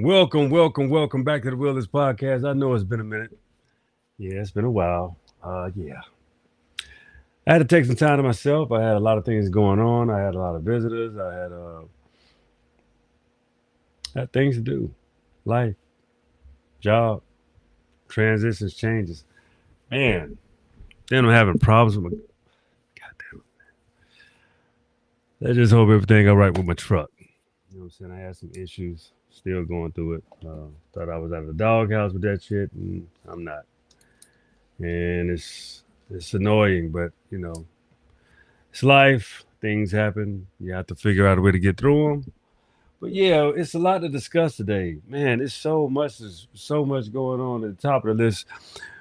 Welcome back to the Wilderness Podcast. I know it's been a minute. Yeah, it's been a while. Yeah. I had to take some time to myself. I had a lot of things going on. I had a lot of visitors. I had things to do. Life, job, transitions, changes. Man, then I'm having problems with my. Goddamn. I just hope everything all right with my truck. You know what I'm saying? I had some issues. Still going through it. Thought I was out of the doghouse with that shit, and I'm not. And it's annoying, but it's life. Things happen. You have to figure out a way to get through them. But yeah, it's a lot to discuss today. Man, it's so much. There's so much going on at the top of the list.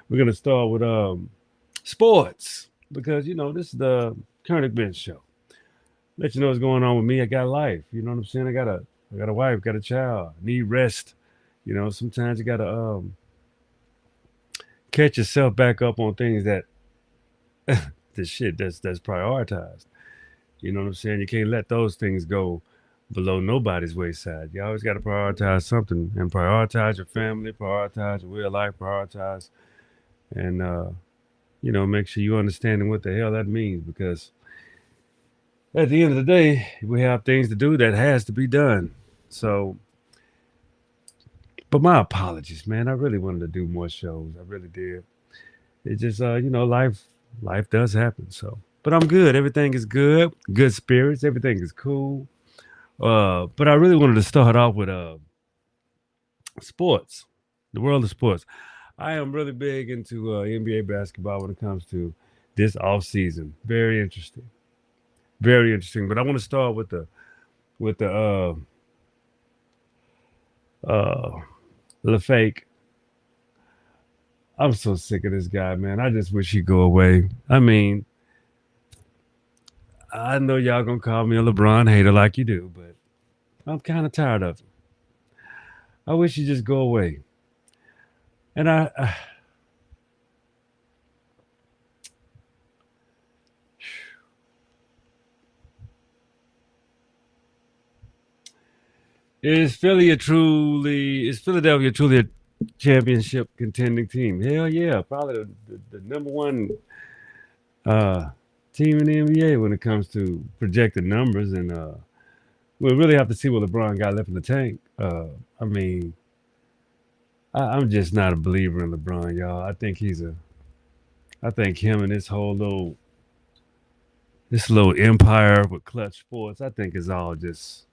We're gonna start with sports because this is the current event show. Let you know what's going on with me. I got life. You know what I'm saying? I got a wife, got a child. Need rest. Sometimes you gotta catch yourself back up on things that the shit that's prioritized. You know what I'm saying? You can't let those things go below nobody's wayside. You always got to prioritize something and prioritize your family, prioritize your way of life, prioritize, and make sure you understanding what the hell that means because at the end of the day, we have things to do that has to be done. So, but my apologies, man. I really wanted to do more shows. I really did. It just, life does happen. So, but I'm good. Everything is good. Good spirits. Everything is cool. But I really wanted to start off with sports, the world of sports. I am really big into NBA basketball when it comes to this off season. Very interesting, very interesting. But I want to start with the fake. I'm so sick of this guy, man. I just wish he'd go away. I mean, I know y'all gonna call me a LeBron hater like you do, but I'm kind of tired of him. I wish he'd just go away. And is Philadelphia truly a championship contending team? Hell yeah, probably the number one uh, team in the NBA when it comes to projected numbers, and we'll really have to see what LeBron got left in the tank. I mean, I'm just not a believer in LeBron, y'all. I think him and this little empire with Clutch Sports, I think is all just.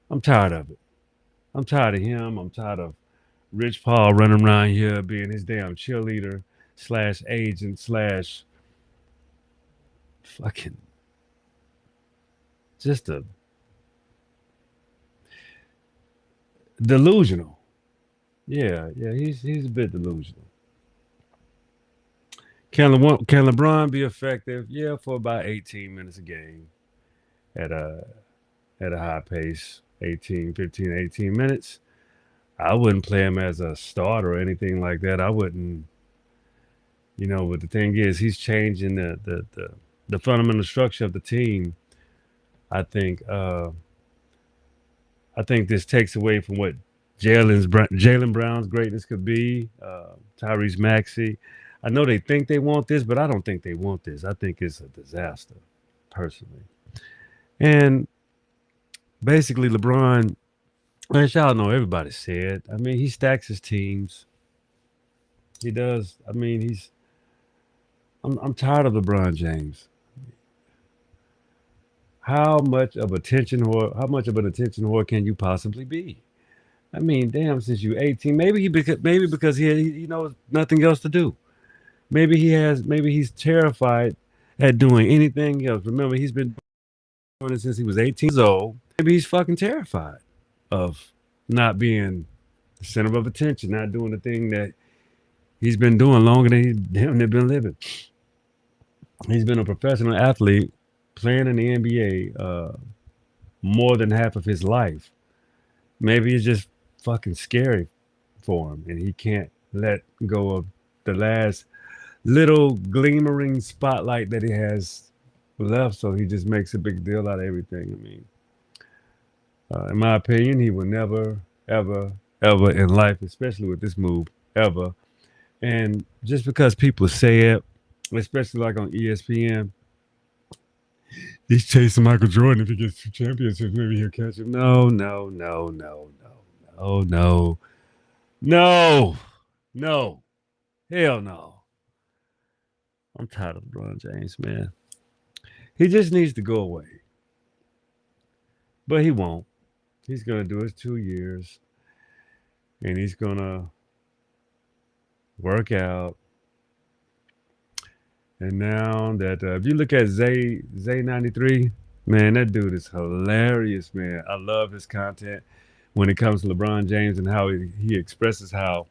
I'm tired of it. I'm tired of him. I'm tired of Rich Paul running around here being his damn cheerleader slash agent slash fucking just a delusional. Yeah, he's a bit delusional. Can LeBron be effective? Yeah, for about 18 minutes a game at a high pace, 18, 15, 18 minutes. I wouldn't play him as a starter or anything like that. I wouldn't, but the thing is, he's changing the fundamental structure of the team. I think I think this takes away from what Jalen Brown's greatness could be. Tyrese Maxey. I know they think they want this, but I don't think they want this. I think it's a disaster, personally. And basically, LeBron, as y'all know, everybody said. I mean, he stacks his teams. He does. I mean, I'm tired of LeBron James. How much of an attention whore can you possibly be? I mean, damn, since you 18, maybe because he knows nothing else to do. Maybe he's terrified at doing anything else. Remember, he's been doing it since he was 18 years old. Maybe he's fucking terrified of not being the center of attention, not doing the thing that he's been doing longer than he damn near been living. He's been a professional athlete playing in the NBA more than half of his life. Maybe it's just fucking scary for him, and he can't let go of the last little glimmering spotlight that he has left. So he just makes a big deal out of everything. I mean, in my opinion, he will never. ever, ever in life, especially with this move, ever. And just because people say it, especially like on ESPN, he's chasing Michael Jordan. If he gets 2 championships, maybe he'll catch him. No, no, no, no, no, no, no, no, no, hell no. I'm tired of LeBron James, man. He just needs to go away, but he won't. He's gonna do his 2 years, and he's gonna work out. And now that if you look at Zay 93, man, that dude is hilarious, man. I love his content when it comes to LeBron James and how he expresses how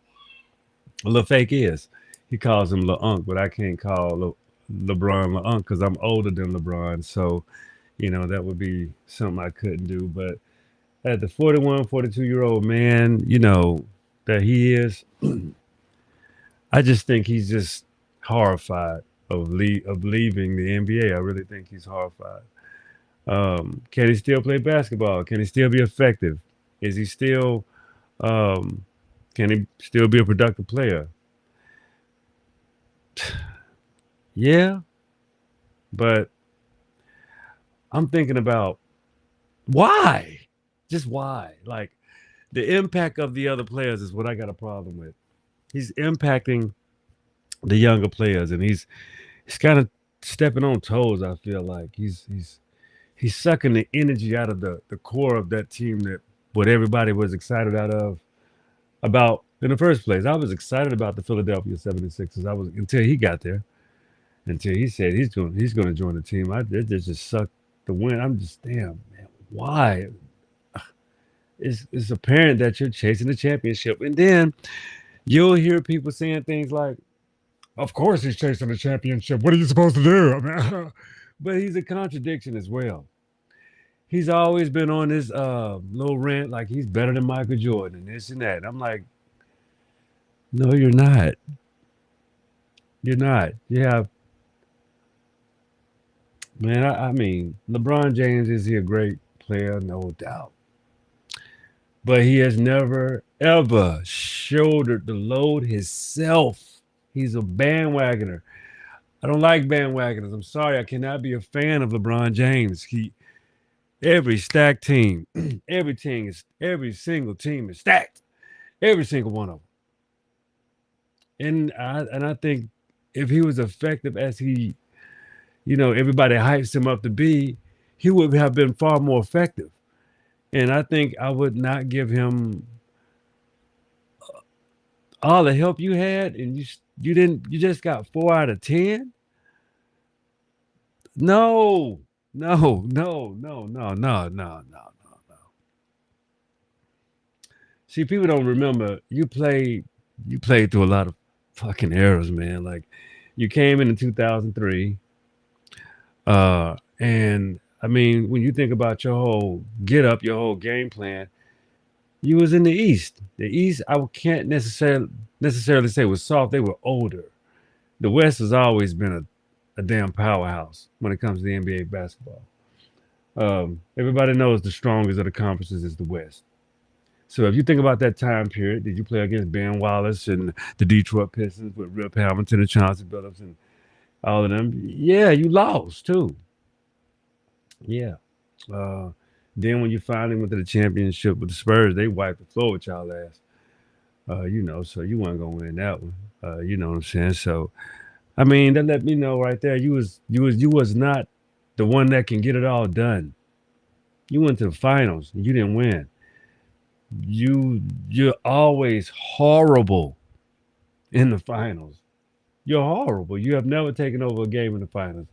Lil Fake is. He calls him Lil Unk, but I can't call LeBron Lil Unk because I'm older than LeBron. So, that would be something I couldn't do. But at the 41, 42-year old man, that he is, I just think he's just horrified of leaving the NBA. I really think he's horrified. Can he still play basketball? Can he still be effective? Is he still um, can he still be a productive player? Yeah, but I'm thinking about why? Just why? Like the impact of the other players is what I got a problem with. He's impacting the younger players, and he's kind of stepping on toes. I feel like he's sucking the energy out of the core of that team that what everybody was excited about in the first place. I was excited about the Philadelphia 76ers. I was until he got there, until he said he's going to join the team. It just sucked the win. I'm just damn man, why? It's apparent that you're chasing the championship, and then you'll hear people saying things like, "Of course he's chasing the championship. What are you supposed to do?" I mean, but he's a contradiction as well. He's always been on this little rant like he's better than Michael Jordan and this and that. I'm like, no, you're not. You're not. You have, man. I mean, LeBron James, is he a great player? No doubt, but he has never ever shouldered the load himself. He's a bandwagoner. I don't like bandwagoners. I'm sorry, I cannot be a fan of LeBron James. Every stacked team, every single team is stacked. Every single one of them. And I think if he was effective as everybody hypes him up to be, he would have been far more effective. And I think I would not give him all the help you had, and you didn't. You just got 4 out of 10. No, no, no, no, no, no, no, no, no, no. See, people don't remember you played through a lot of fucking eras, man. Like you came in 2003, and I mean, when you think about your whole get up, your whole game plan, you was in the East. The East, I can't necessarily say was soft. They were older. The West has always been a damn powerhouse when it comes to the NBA basketball. Everybody knows the strongest of the conferences is the West. So if you think about that time period, did you play against Ben Wallace and the Detroit Pistons with Rip Hamilton and Chauncey Billups and all of them? Yeah, you lost too. Yeah. Uh, then when you finally went to the championship with the Spurs, they wiped the floor with y'all ass. So you weren't gonna win that one. You know what I'm saying? So I mean, that let me know right there. You was not the one that can get it all done. You went to the finals and you didn't win. You're always horrible in the finals. You're horrible. You have never taken over a game in the finals.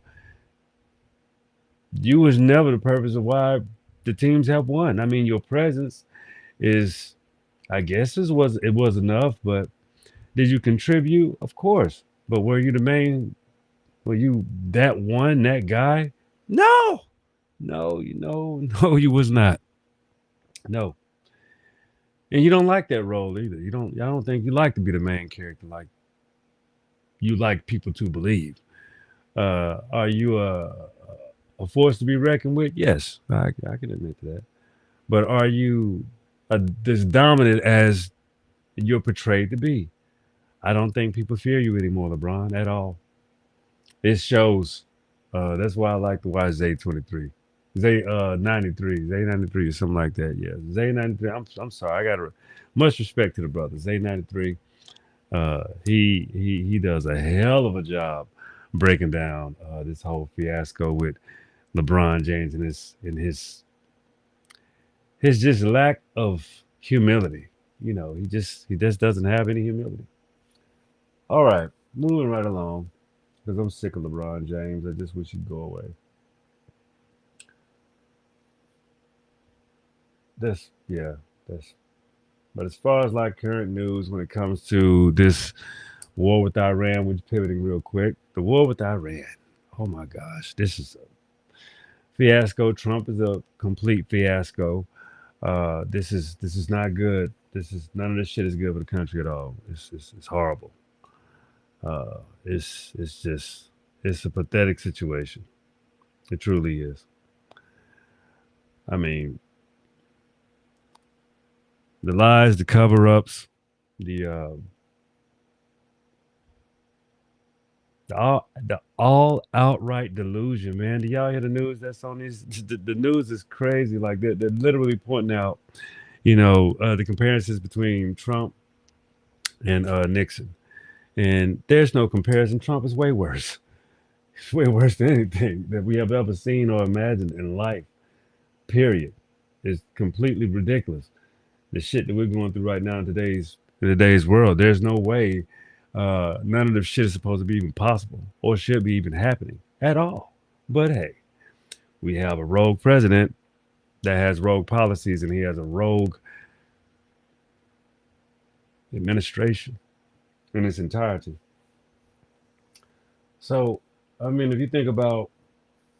You was never the purpose of why the teams have won. I mean, your presence is, I guess, it was enough. But did you contribute? Of course. But were you the main? Were you that one, that guy? No, no, no, you was not. No, and you don't like that role either. You don't. I don't think you like to be the main character. Like you like people to believe. Are you a force to be reckoned with? Yes, I can admit to that. But are you? as dominant as you're portrayed to be. I don't think people fear you anymore, LeBron, at all. It shows. That's why I like to watch Zay 23. Zay 93. Zay 93 or something like that. Yeah. Zay 93. I'm sorry. I got much respect to the brother. Zay 93. He does a hell of a job breaking down this whole fiasco with LeBron James and his just lack of humility. He just doesn't have any humility. All right, moving right along because I'm sick of LeBron James. I just wish he'd go away. That's yeah, that's. But as far as like current news when it comes to this war with Iran, we're pivoting real quick. The war with Iran. Oh my gosh, this is a fiasco. Trump is a complete fiasco. This is not good. This is none of this shit is good for the country at all. It's horrible. It's just it's a pathetic situation. It truly is. I mean, the lies, the cover-ups, the all outright delusion, man. Do y'all hear the news that's on these? The news is crazy. Like they're literally pointing out, the comparisons between Trump and Nixon, and there's no comparison. Trump is way worse. It's way worse than anything that we have ever seen or imagined in life. Period. It's completely ridiculous. The shit that we're going through right now in today's world. There's no way none of this shit is supposed to be even possible or should be even happening at all. But hey, we have a rogue president that has rogue policies and he has a rogue administration in its entirety. So, I mean, if you think about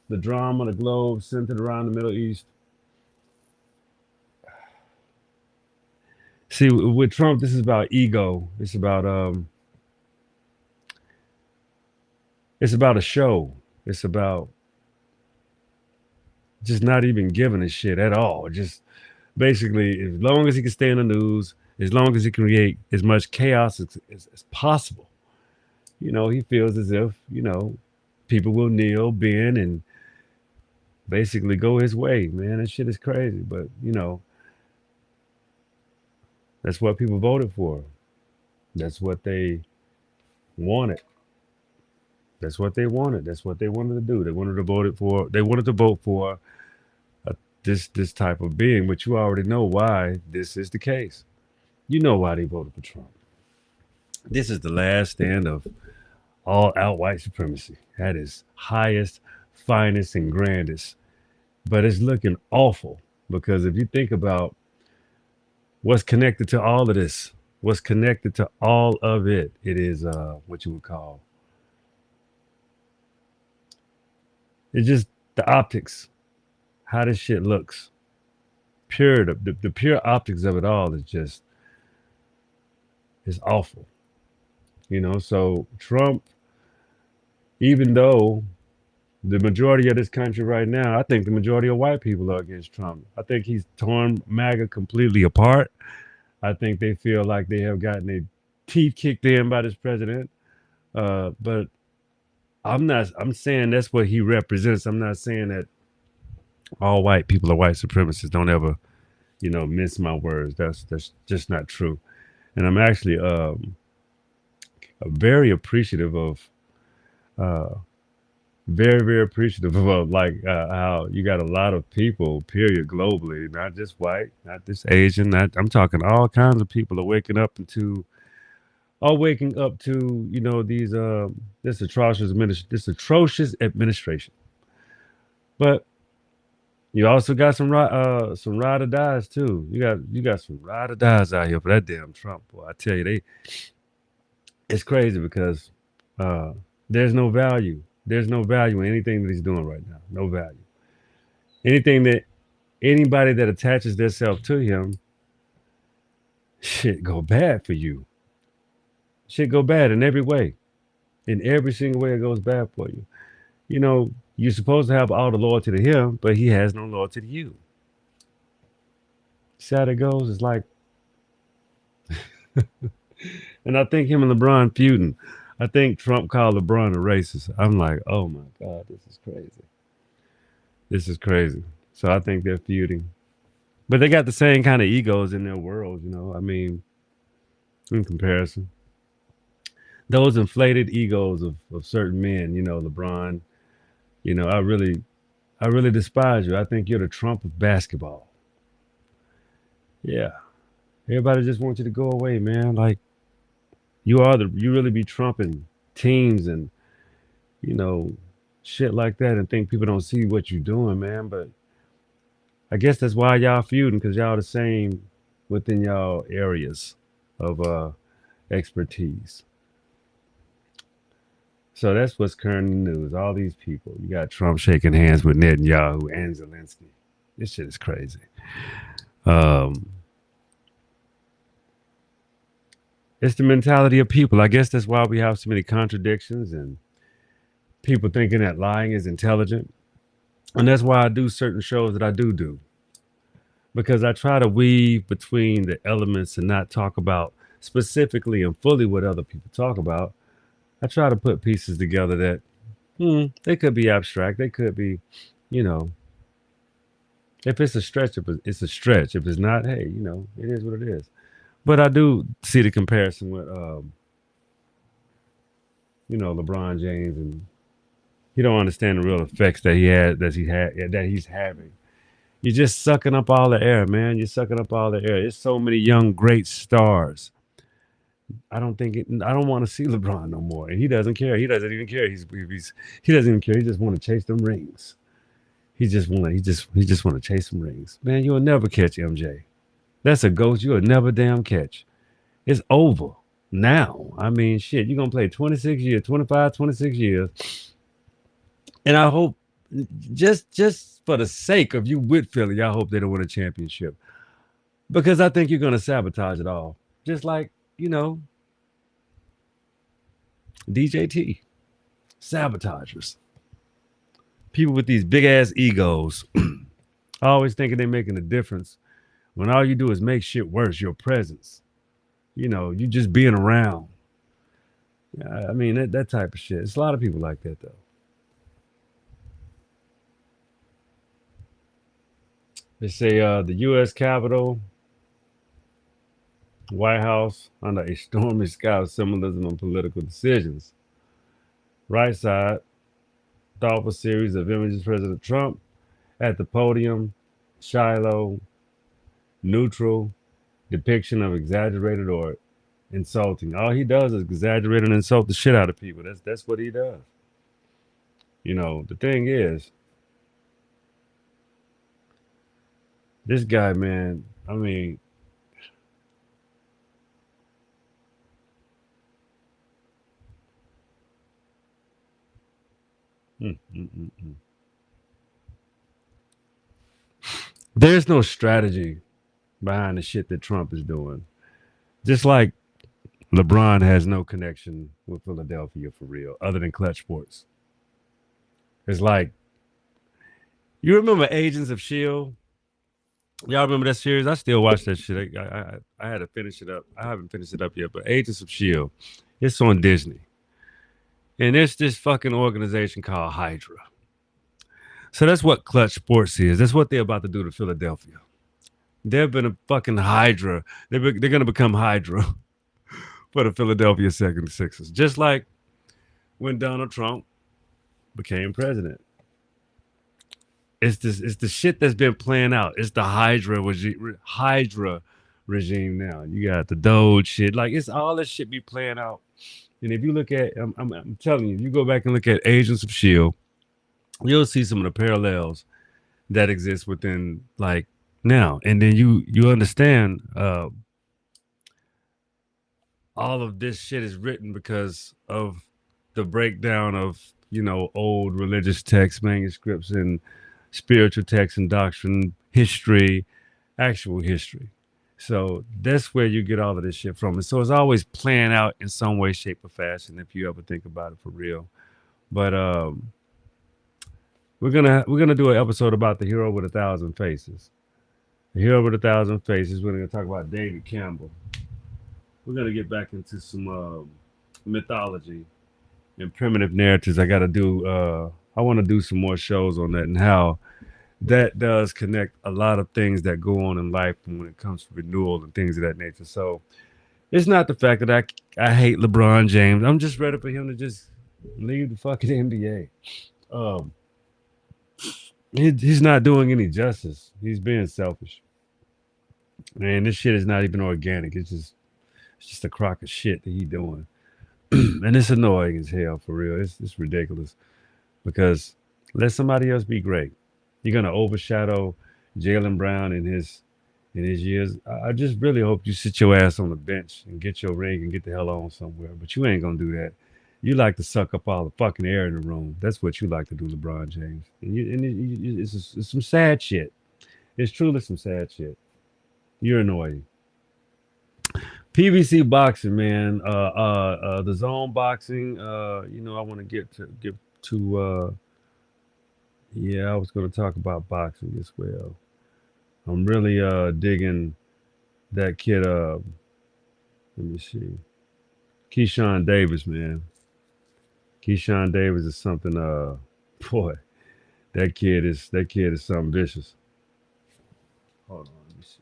the drama, the globe centered around the Middle East, see, with Trump, this is about ego. It's about a show. It's about just not even giving a shit at all. Just basically, as long as he can stay in the news, as long as he can create as much chaos as possible, he feels as if, people will kneel, bend, and basically go his way, man. That shit is crazy. But, that's what people voted for. That's what they wanted. That's what they wanted. That's what they wanted to do. They wanted to vote for this type of being, but you already know why this is the case. You know why they voted for Trump. This is the last stand of all out white supremacy. That is highest, finest, and grandest. But it's looking awful because if you think about what's connected to all of this, what's connected to all of it, it is what you would call it's just the optics, how this shit looks. Pure the pure optics of it all is awful. So Trump, even though the majority of this country right now, I think the majority of white people are against Trump. I think he's torn MAGA completely apart. I think they feel like they have gotten their teeth kicked in by this president. But I'm saying that's what he represents. I'm not saying that all white people are white supremacists. Don't ever, mince my words. That's just not true. And I'm actually very appreciative of uh, very, very appreciative of like how you got a lot of people, period, globally, not just white, not just Asian, not I'm talking all kinds of people are waking up to this atrocious administration. But you also got some ride or dies too. You got some ride or dies out here for that damn Trump boy. I tell you, it's crazy because uh, there's no value. There's no value in anything that he's doing right now. No value. Anything that anybody that attaches themselves to him, shit go bad for you. Shit go bad in every way. In every single way, it goes bad for you. You're supposed to have all the loyalty to him, but he has no loyalty to you. See how that goes? It's like, and I think him and LeBron feuding. I think Trump called LeBron a racist. I'm like, oh my God, this is crazy. This is crazy. So I think they're feuding. But they got the same kind of egos in their world, you know. I mean, in comparison. Those inflated egos of certain men, you know, LeBron, you know, I really despise you. I think you're the Trump of basketball. Yeah. Everybody just wants you to go away, man. Like you really be trumping teams and, you know, shit like that and think people don't see what you're doing, man. But I guess that's why y'all feuding, because y'all the same within y'all areas of expertise. So that's what's current in the news. All these people. You got Trump shaking hands with Netanyahu and Zelensky. This shit is crazy. Um, it's the mentality of people. I guess that's why we have so many contradictions and people thinking that lying is intelligent. And that's why I do certain shows that I do. Because I try to weave between the elements and not talk about specifically and fully what other people talk about. I try to put pieces together that they could be abstract. They could be, you know, if it's a stretch, it's a stretch. If it's not, hey, you know, it is what it is. But I do see the comparison with, you know, LeBron James, and he don't understand the real effects that he's having. You're just sucking up all the air, man. You're sucking up all the air. There's so many young, great stars. I don't want to see LeBron no more, and he doesn't care. He doesn't even care. He doesn't even care. He just want to chase them rings. He just want to chase some rings. Man, you'll never catch MJ. That's a ghost you'll never damn catch. It's over now. I mean, shit, you're gonna play 26 years, 25, 26 years, and I hope just for the sake of you with Philly, I hope they don't win a championship because I think you're gonna sabotage it all. Just like you know DJT sabotagers, people with these big ass egos, always thinking they're making a difference when all you do is make shit worse. Your presence, you know, you just being around. I mean that type of shit. It's a lot of people like that though. They say the U.S. Capitol, White House under a stormy sky of symbolism and political decisions. Right side, thoughtful series of images of President Trump at the podium, Shiloh, neutral, depiction of exaggerated or insulting. All he does is exaggerate and insult the shit out of people. That's what he does. You know, the thing is, this guy, man, I mean, mm, mm, mm, mm. There's no strategy behind the shit that Trump is doing. Just like LeBron has no connection with Philadelphia for real, other than clutch sports. It's like you remember Agents of Shield. Y'all remember that series? I still watch that shit. I had to finish it up. I haven't finished it up yet, but Agents of Shield. It's on Disney, and it's this fucking organization called Hydra. So that's what Clutch Sports is. That's what they're about to do to Philadelphia. They've been a fucking Hydra. They're gonna become Hydra for the Philadelphia 76ers, just like when Donald Trump became president. It's the shit that's been playing out. It's the Hydra regime now. You got the Doge shit. Like it's all this shit be playing out. And if you look at, I'm telling you, if you go back and look at Agents of Shield, you'll see some of the parallels that exist within like now. And then you understand all of this shit is written because of the breakdown of old religious texts, manuscripts, and spiritual texts and doctrine, history, actual history. So that's where you get all of this shit from. And so it's always playing out in some way, shape, or fashion if you ever think about it for real. But we're gonna do an episode about the hero with 1,000 faces. The Hero with a Thousand Faces. We're going to talk about David Campbell. We're going to get back into some mythology and primitive narratives. I got to do. I want to do some more shows on that and how that does connect a lot of things that go on in life when it comes to renewal and things of that nature. So it's not the fact that I hate LeBron James. I'm just ready for him to just leave the fucking NBA. Um, he's not doing any justice. He's being selfish. Man, this shit is not even organic. It's just a crock of shit that he doing, and it's annoying as hell for real. It's ridiculous because let somebody else be great. You're gonna overshadow Jalen Brown in his years. I just really hope you sit your ass on the bench and get your ring and get the hell on somewhere. But you ain't gonna do that. You like to suck up all the fucking air in the room. That's what you like to do, LeBron James. It's some sad shit. It's truly some sad shit. You're annoying. PVC boxing, man. The zone boxing. I want to get to. Yeah, I was going to talk about boxing as well. I'm really digging that kid. Let me see, Keyshawn Davis, man. Keyshawn Davis is something. Boy, that kid is something vicious. Hold on, let me see.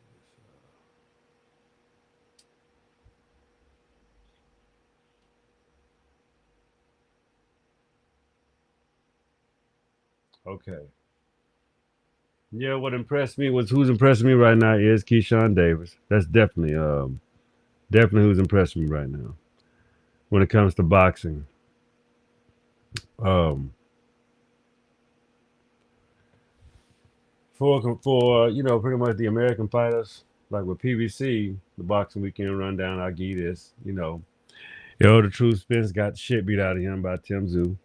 Okay. Yeah, what impressed me was who's impressing me right now is Keyshawn Davis. That's definitely who's impressing me right now when it comes to boxing. Um, for pretty much the American fighters, like with PBC, the boxing weekend rundown, I'll give you this. Errol the Truth Spence got the shit beat out of him by Tim Zoo.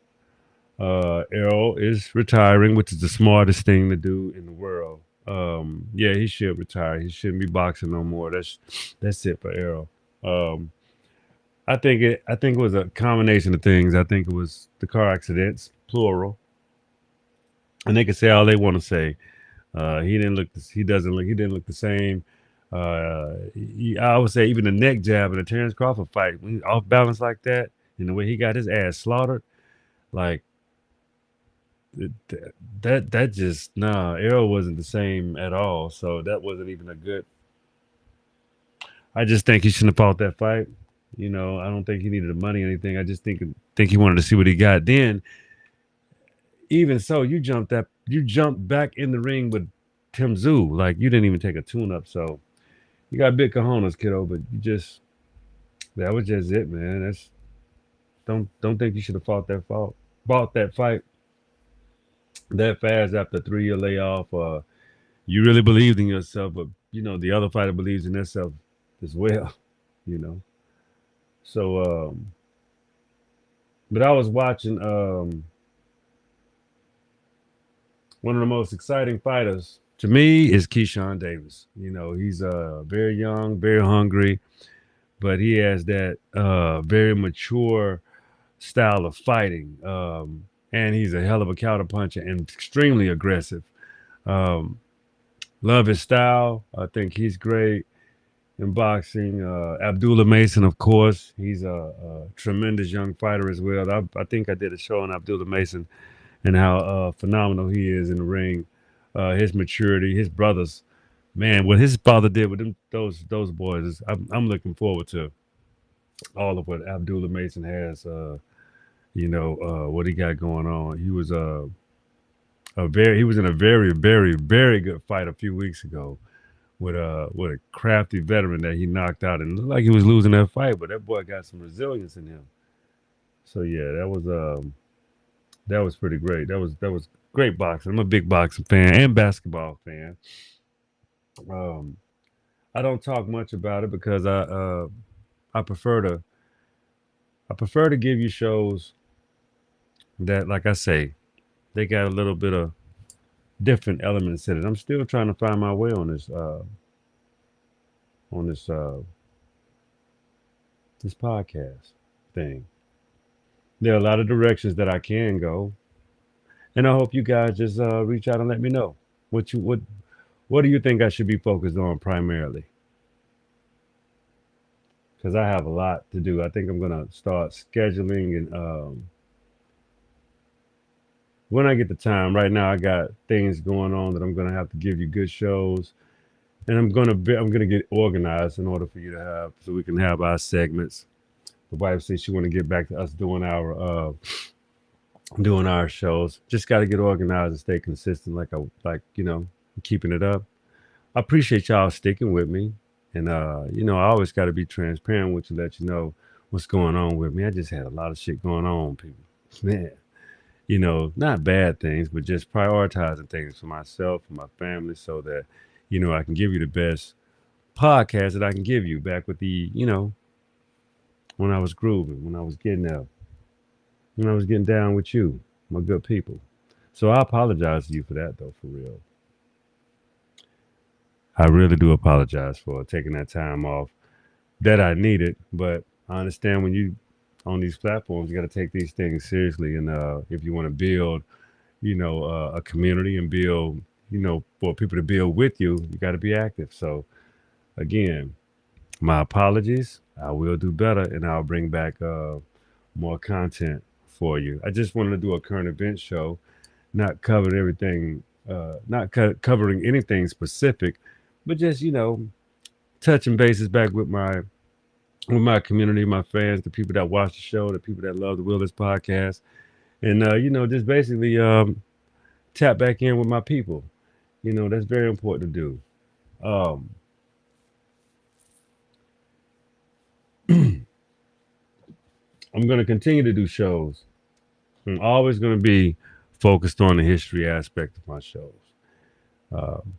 Errol is retiring, which is the smartest thing to do in the world. Yeah, he should retire. He shouldn't be boxing no more. That's it for Errol. Um, I think it was a combination of things. I think it was the car accidents, plural, and they can say all they want to say. He didn't look. He doesn't look. He didn't look the same. I would say even the neck jab in the Terrence Crawford fight, when he's off balance like that, and the way he got his ass slaughtered, like that just nah. Arrow wasn't the same at all. So that wasn't even a good. I just think he shouldn't have fought that fight. I don't think he needed the money or anything. I just think he wanted to see what he got. Then even so, you jumped back in the ring with Tim Zoo. Like you didn't even take a tune up. So you got big cojones, kiddo. But that was just it, man. Don't think you should have fought that fight that fast after a 3 year layoff. You really believed in yourself, but the other fighter believes in themselves as well. You know. So, but I was watching one of the most exciting fighters to me is Keyshawn Davis. He's very young, very hungry, but he has that very mature style of fighting. And he's a hell of a counterpuncher and extremely aggressive. Um, love his style. I think he's great in boxing. Abdullah Mason, of course, he's a tremendous young fighter as well. I think I did a show on Abdullah Mason and how phenomenal he is in the ring. His maturity, his brothers, man, what his father did with them, those boys, I'm looking forward to all of what Abdullah Mason has. What he got going on. He was in a very very very good fight a few weeks ago with a crafty veteran that he knocked out and it looked like he was losing that fight, but that boy got some resilience in him. So yeah, that was pretty great. That was great boxing. I'm a big boxing fan and basketball fan. Um, I don't talk much about it because I prefer to I prefer to give you shows that, like I say, they got a little bit of different elements in it. I'm still trying to find my way on this podcast thing. There are a lot of directions that I can go, and I hope you guys just reach out and let me know what What do you think I should be focused on primarily? Because I have a lot to do. I think I'm gonna start scheduling, and when I get the time. Right now, I got things going on that I'm gonna have to give you good shows, and I'm gonna get organized in order for you to have so we can have our segments. The wife says she want to get back to us doing our shows. Just got to get organized and stay consistent, keeping it up. I appreciate y'all sticking with me, and I always got to be transparent with you, let you know what's going on with me. I just had a lot of shit going on, people. Man, not bad things, but just prioritizing things for myself, for my family, so that I can give you the best podcast that I can give you. Back with when I was grooving, when I was getting down with you, my good people. So I apologize to you for that, though, for real. I really do apologize for taking that time off that I needed, but I understand when you on these platforms, you got to take these things seriously, and if you want to build, a community and build, for people to build with you, you got to be active. So again, my apologies. I will do better, and I'll bring back more content for you. I just wanted to do a current event show, not covering everything, covering anything specific, but just touching bases back with my community, my fans, the people that watch the show, the people that love the Wilderness podcast, and just basically tap back in with my people. That's very important to do. Um, I'm going to continue to do shows. I'm always going to be focused on the history aspect of my shows. Um,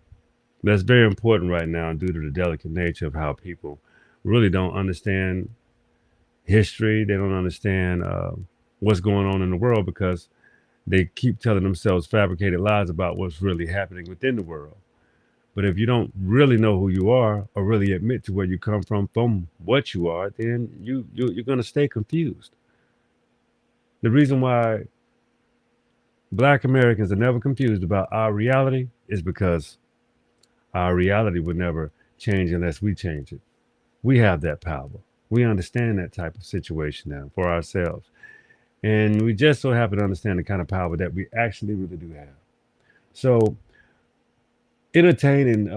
that's very important right now due to the delicate nature of how people really don't understand history. They don't understand what's going on in the world because they keep telling themselves fabricated lies about what's really happening within the world. But if you don't really know who you are or really admit to where you come from what you are, then you're going to stay confused. The reason why Black Americans are never confused about our reality is because our reality would never change unless we change it. We have that power. We understand that type of situation now for ourselves. And we just so happen to understand the kind of power that we actually really do have. So, entertaining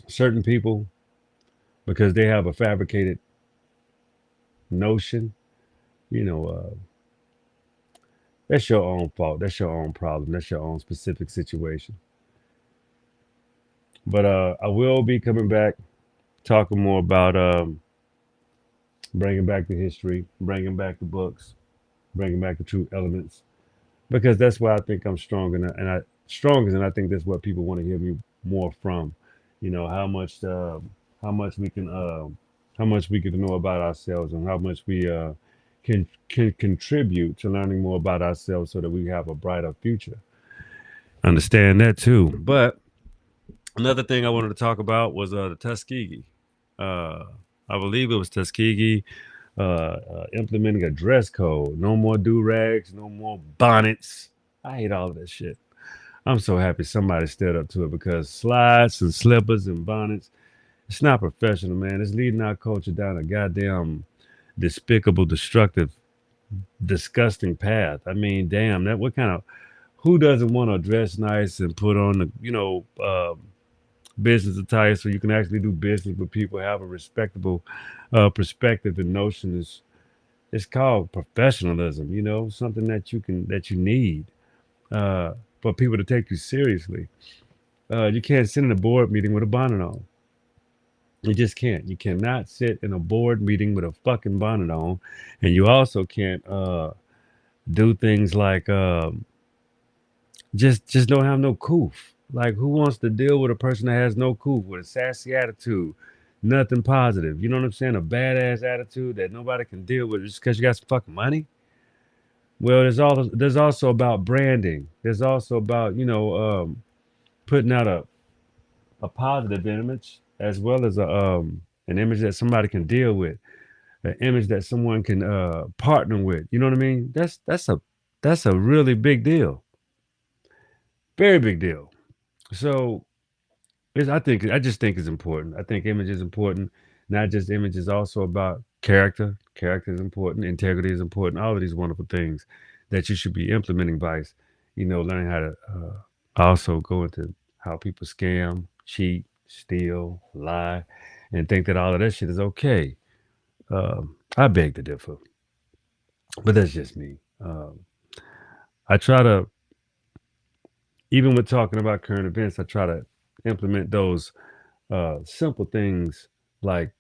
certain people because they have a fabricated notion, you know, that's your own fault. That's your own problem. That's your own specific situation. But I will be coming back, talking more about bringing back the history, bringing back the books, bringing back the true elements, because that's why I think I'm strong and I strongest, and I think that's what people want to hear me more from. How much we can how much we can know about ourselves and how much we can contribute to learning more about ourselves so that we have a brighter future. Understand that too. But another thing I wanted to talk about was the Tuskegee. Uh, I believe it was Tuskegee implementing a dress code. No more do rags, no more bonnets. I hate all of that shit. I'm so happy somebody stood up to it because slides and slippers and bonnets, it's not professional, man. It's leading our culture down a goddamn despicable, destructive, disgusting path. I mean, damn, that what kind of who doesn't want to dress nice and put on the business attire so you can actually do business with people, have a respectable perspective and notion is it's called professionalism, something that you need for people to take you seriously. You can't sit in a board meeting with a bonnet on. You just can't. You cannot sit in a board meeting with a fucking bonnet on, and you also can't do things like just don't have no coof. Like who wants to deal with a person that has no coof with a sassy attitude, nothing positive? You know what I'm saying? A badass attitude that nobody can deal with just because you got some fucking money. Well, there's also about branding. There's also about putting out a positive image as well as an image that somebody can deal with, an image that someone can partner with. You know what I mean? That's a really big deal, very big deal. So I just think it's important. I think image is important. Not just image is also about character. Character is important. Integrity is important. All of these wonderful things that you should be implementing by, learning how to also go into how people scam, cheat, steal, lie, and think that all of that shit is okay. I beg to differ, but that's just me. I try to, even with talking about current events, I try to implement those simple things like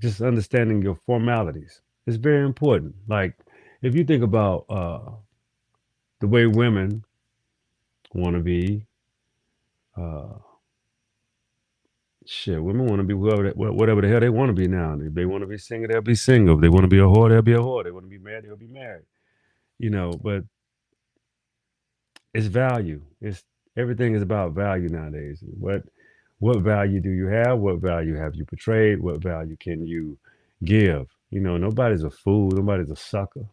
just understanding your formalities. It's very important. Like if you think about the way women want to be, uh, shit, women want to be whatever the hell they want to be now. If they want to be single, they'll be single. If they want to be a whore, they'll be a whore. They want to be married, they'll be married. But it's value. It's everything is about value nowadays. What value do you have? What value have you portrayed? What value can you give? Nobody's a fool. Nobody's a sucker.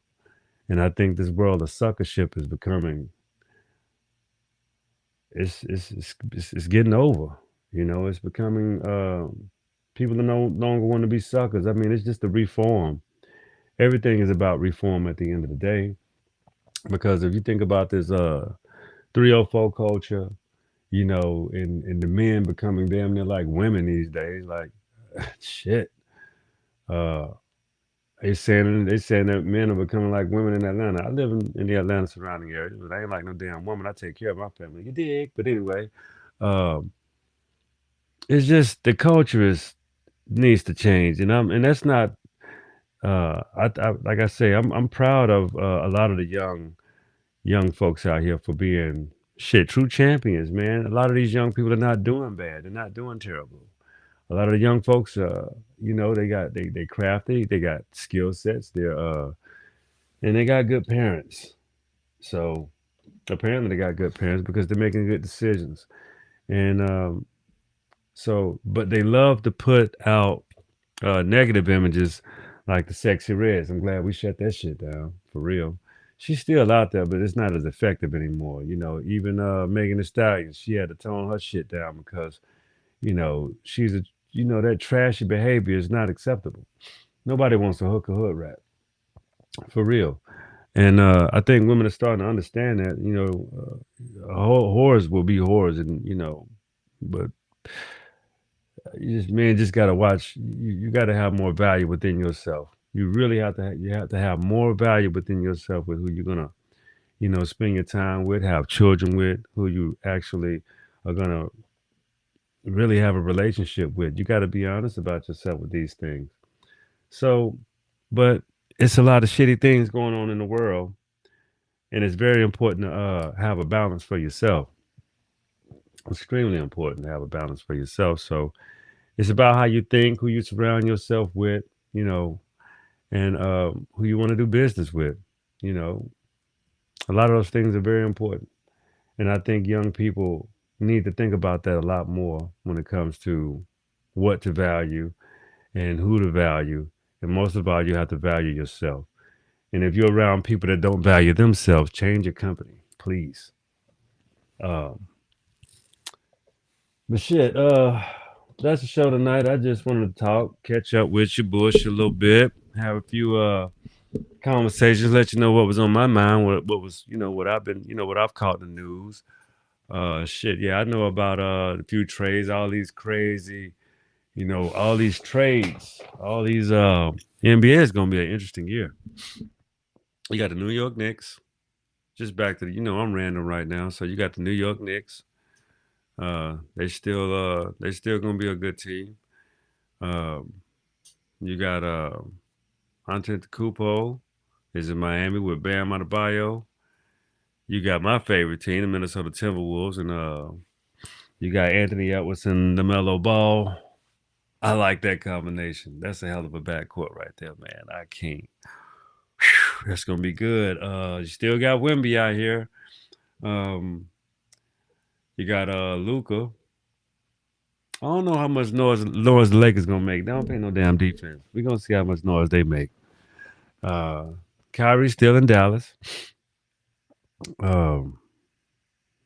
And I think this world of suckership is becoming it's getting over. It's becoming people are no longer want to be suckers. I mean, it's just a reform. Everything is about reform at the end of the day. Because if you think about this 304 culture, and the men becoming damn near like women these days, like shit. Uh they saying that men are becoming like women in Atlanta. I live in the Atlanta surrounding area, but I ain't like no damn woman. I take care of my family. You dig? But anyway, um, it's just the culture is needs to change, and that's not. Like I say, I'm proud of a lot of the young folks out here for being shit true champions, man. A lot of these young people are not doing bad. They're not doing terrible. A lot of the young folks, they crafty. They got skill sets. And they got good parents. So apparently they got good parents because they're making good decisions. And but they love to put out negative images like the sexy reds. I'm glad we shut that shit down for real. She's still out there, but it's not as effective anymore. Even Megan Thee Stallion, she had to tone her shit down because she's that trashy behavior is not acceptable. Nobody wants to hook a hood rat for real. And I think women are starting to understand that, whores will be whores, and but you just got to watch. You got to have more value within yourself. You really have to. You have to have more value within yourself with who you're gonna, spend your time with, have children with, who you actually are gonna really have a relationship with. You got to be honest about yourself with these things. So, but it's a lot of shitty things going on in the world, and it's very important to have a balance for yourself. Extremely important to have a balance for yourself. So it's about how you think, who you surround yourself with, you know, and who you want to do business with. You know, a lot of those things are very important, and I think young people need to think about that a lot more when it comes to what to value and who to value, and most of all, you have to value yourself. And if you're around people that don't value themselves, change your company, please. Um, but shit, that's the show tonight. I just wanted to talk, catch up with you, bullshit a little bit, have a few conversations, let you know what was on my mind, what was, what I've been, what I've caught in the news. Shit, yeah, I know about a few trades, all these crazy, all these trades, all these. NBA is gonna be an interesting year. You got the New York Knicks. Just back to I'm random right now. So you got the New York Knicks. They still gonna be a good team. Um, you got Antetokounmpo is in Miami with Bam Adebayo. You got my favorite team, the Minnesota Timberwolves, and you got Anthony Edwards and LaMelo Ball. I like that combination. That's a hell of a backcourt right there, man. I can't. Whew, that's gonna be good. You still got Wemby out here. Um, you got Luca. I don't know how much noise the Lakers gonna make. They don't play no damn defense. We're gonna see how much noise they make. Uh, Kyrie's still in Dallas. Um,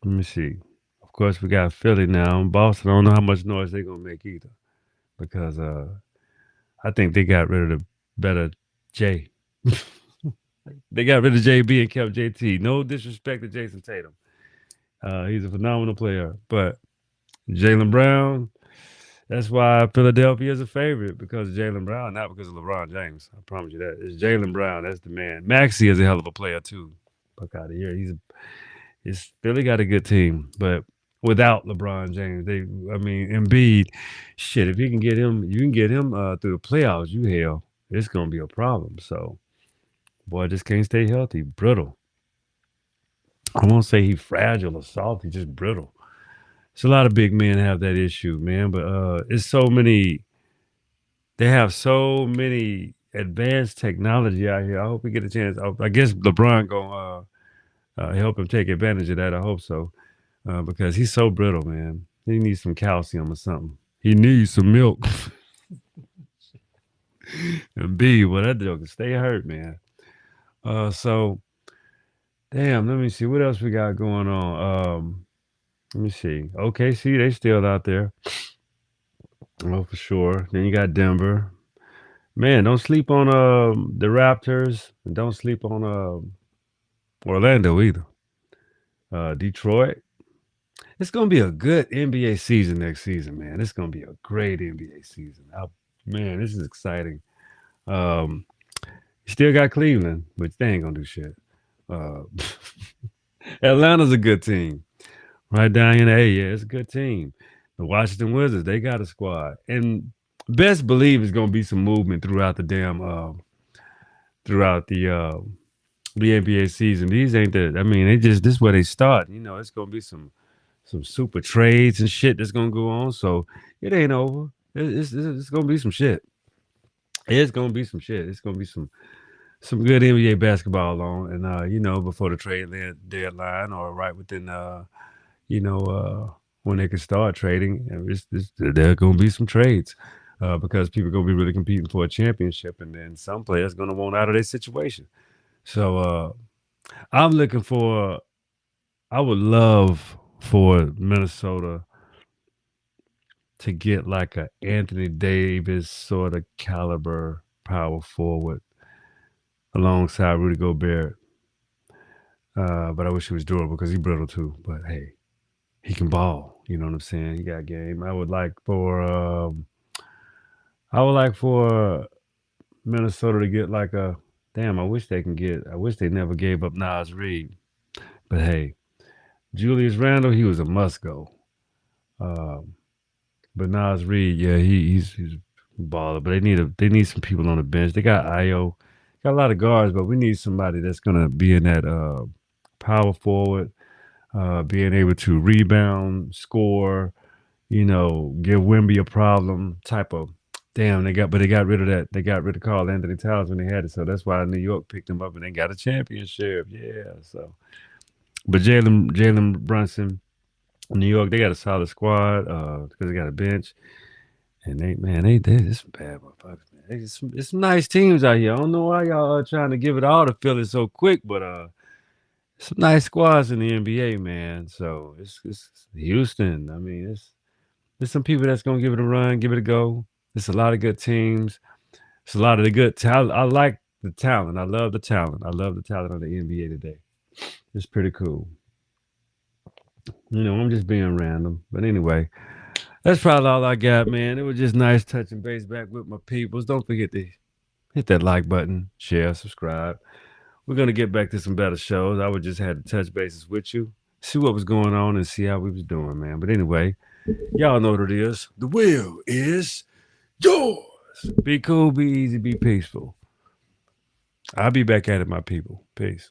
Let me see. course, we got Philly now. Boston, I don't know how much noise they're gonna make either, because I think they got rid of the better J. They got rid of JB and kept JT. No disrespect to Jason Tatum. He's a phenomenal player, but Jaylen Brown. That's why Philadelphia is a favorite, because of Jaylen Brown, not because of LeBron James. I promise you that. It's Jaylen Brown. That's the man. Maxey is a hell of a player too. Fuck out of here. He's Philly got a good team, but without LeBron James, I mean, Embiid, shit. If you can get him, through the playoffs. It's gonna be a problem. So, boy, just can't stay healthy. Brittle. I won't say he's fragile or soft. He's just brittle. It's a lot of big men have that issue, man. But it's so many. They have so many advanced technology out here. I hope we get a chance. I guess LeBron gonna help him take advantage of that. I hope so, because he's so brittle, man. He needs some calcium or something. He needs some milk. And B, well, that joke can stay hurt, man. So damn. Let me see what else we got going on. Let me see. OKC, they still out there. Oh, for sure. Then you got Denver. Man, don't sleep on the Raptors, and don't sleep on Orlando either. Detroit. It's gonna be a good NBA season next season, man. It's gonna be a great NBA season. Man, this is exciting. Um, you still got Cleveland, but they ain't gonna do shit. Uh, Atlanta's a good team. Right down in A, yeah, it's a good team. The Washington Wizards, they got a squad. And best believe it's gonna be some movement throughout the damn throughout the NBA season. These ain't the I mean, this is where they start. It's gonna be some super trades and shit that's gonna go on. So it ain't over. It's gonna be some shit. It's gonna be some shit. It's gonna be some good NBA basketball on, and before the trade deadline, or right within when they can start trading. And there are gonna be some trades, because people are gonna be really competing for a championship, and then some players gonna want out of their situation. So I'm looking for. I would love for Minnesota to get like a Anthony Davis sort of caliber power forward alongside Rudy Gobert. But I wish he was durable, because he's brittle too. But hey, he can ball. You know what I'm saying? He got game. I would like for Minnesota to get like a damn. I wish they never gave up Nas Reed. But hey, Julius Randle, he was a must go. Um, but Nas Reed, yeah, he's a baller. But they need some people on the bench. They got Io, got a lot of guards, but we need somebody that's gonna be in that power forward, being able to rebound, score, give Wimby a problem type of. Damn, they got rid of that. They got rid of Carl Anthony Towns when they had it, so that's why New York picked him up and they got a championship. Yeah, so. But Jalen Brunson, New York, they got a solid squad, because they got a bench, and they it's some bad motherfuckers, man. It's some nice teams out here. I don't know why y'all are trying to give it all to Philly so quick, but some nice squads in the NBA, man. So it's Houston. I mean, there's some people that's gonna give it a run, give it a go. It's a lot of good teams. It's a lot of the good talent. I like the talent. I love the talent. I love the talent of the NBA today. It's pretty cool. I'm just being random. But anyway, that's probably all I got, man. It was just nice touching base back with my peoples. Don't forget to hit that like button, share, subscribe. We're gonna get back to some better shows. I would just had to touch bases with you, see what was going on, and see how we was doing, man. But anyway, y'all know what it is. The wheel is yours. Be cool, be easy, be peaceful. I'll be back at it, my people. Peace.